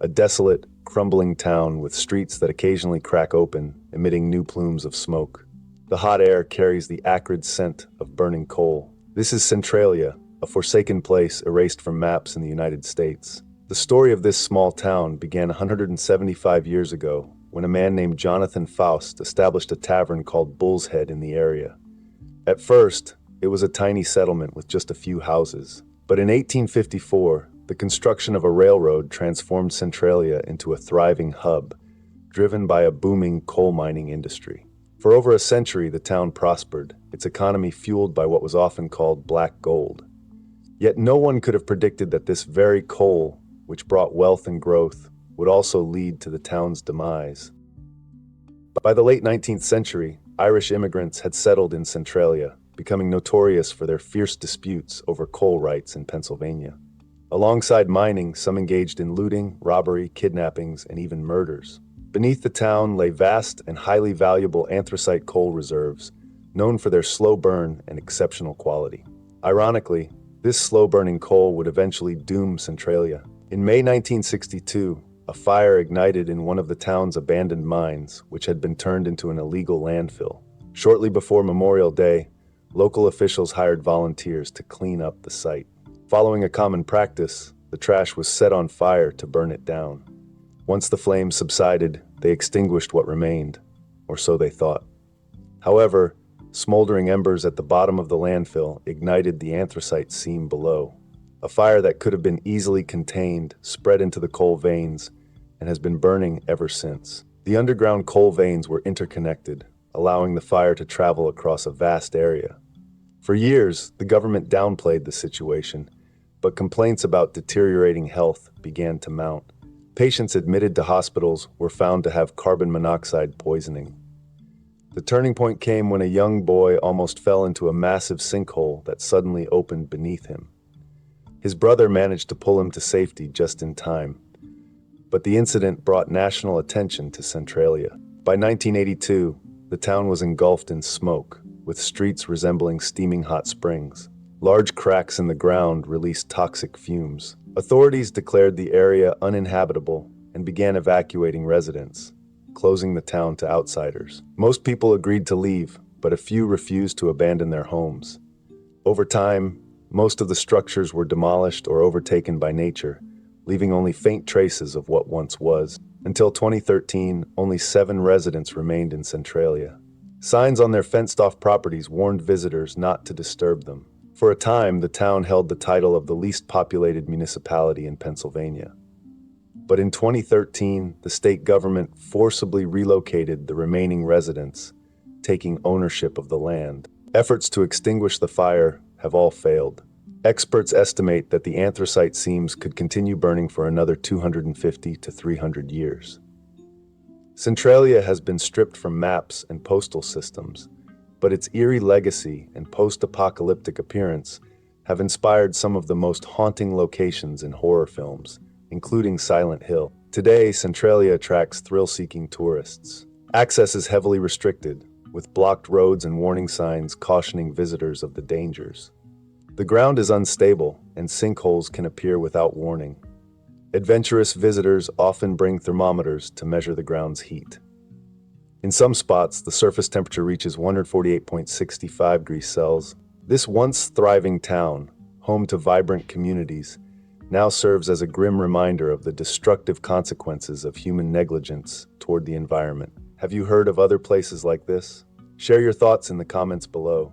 a desolate, crumbling town with streets that occasionally crack open, emitting new plumes of smoke. The hot air carries the acrid scent of burning coal. This is Centralia, a forsaken place erased from maps in the United States. The story of this small town began 175 years ago when a man named Jonathan Faust established a tavern called Bull's Head in the area. At first, it was a tiny settlement with just a few houses. But in 1854, the construction of a railroad transformed Centralia into a thriving hub, driven by a booming coal mining industry. For over a century, the town prospered, its economy fueled by what was often called black gold. Yet no one could have predicted that this very coal, which brought wealth and growth, would also lead to the town's demise. By the late 19th century, Irish immigrants had settled in Centralia, becoming notorious for their fierce disputes over coal rights in Pennsylvania. Alongside mining, some engaged in looting, robbery, kidnappings, and even murders. Beneath the town lay vast and highly valuable anthracite coal reserves, known for their slow burn and exceptional quality. Ironically, this slow-burning coal would eventually doom Centralia. In May 1962, a fire ignited in one of the town's abandoned mines, which had been turned into an illegal landfill. Shortly before Memorial Day, local officials hired volunteers to clean up the site. Following a common practice, the trash was set on fire to burn it down. Once the flames subsided, they extinguished what remained, or so they thought. However, smoldering embers at the bottom of the landfill ignited the anthracite seam below. A fire that could have been easily contained spread into the coal veins and has been burning ever since. The underground coal veins were interconnected, allowing the fire to travel across a vast area. For years, the government downplayed the situation, but complaints about deteriorating health began to mount. Patients admitted to hospitals were found to have carbon monoxide poisoning. The turning point came when a young boy almost fell into a massive sinkhole that suddenly opened beneath him. His brother managed to pull him to safety just in time, but the incident brought national attention to Centralia. By 1982, the town was engulfed in smoke, with streets resembling steaming hot springs. Large cracks in the ground released toxic fumes. Authorities declared the area uninhabitable and began evacuating residents, closing the town to outsiders. Most people agreed to leave, but a few refused to abandon their homes. Over time, most of the structures were demolished or overtaken by nature, leaving only faint traces of what once was. Until 2013, only 7 residents remained in Centralia. Signs on their fenced-off properties warned visitors not to disturb them. For a time, the town held the title of the least populated municipality in Pennsylvania. But in 2013, the state government forcibly relocated the remaining residents, taking ownership of the land. Efforts to extinguish the fire have all failed. Experts estimate that the anthracite seams could continue burning for another 250 to 300 years. Centralia has been stripped from maps and postal systems, but its eerie legacy and post-apocalyptic appearance have inspired some of the most haunting locations in horror films, including Silent Hill. Today, Centralia attracts thrill-seeking tourists. Access is heavily restricted, with blocked roads and warning signs cautioning visitors of the dangers. The ground is unstable, and sinkholes can appear without warning. Adventurous visitors often bring thermometers to measure the ground's heat. In some spots, the surface temperature reaches 148.65 degrees Celsius. This once thriving town, home to vibrant communities, now serves as a grim reminder of the destructive consequences of human negligence toward the environment. Have you heard of other places like this? Share your thoughts in the comments below.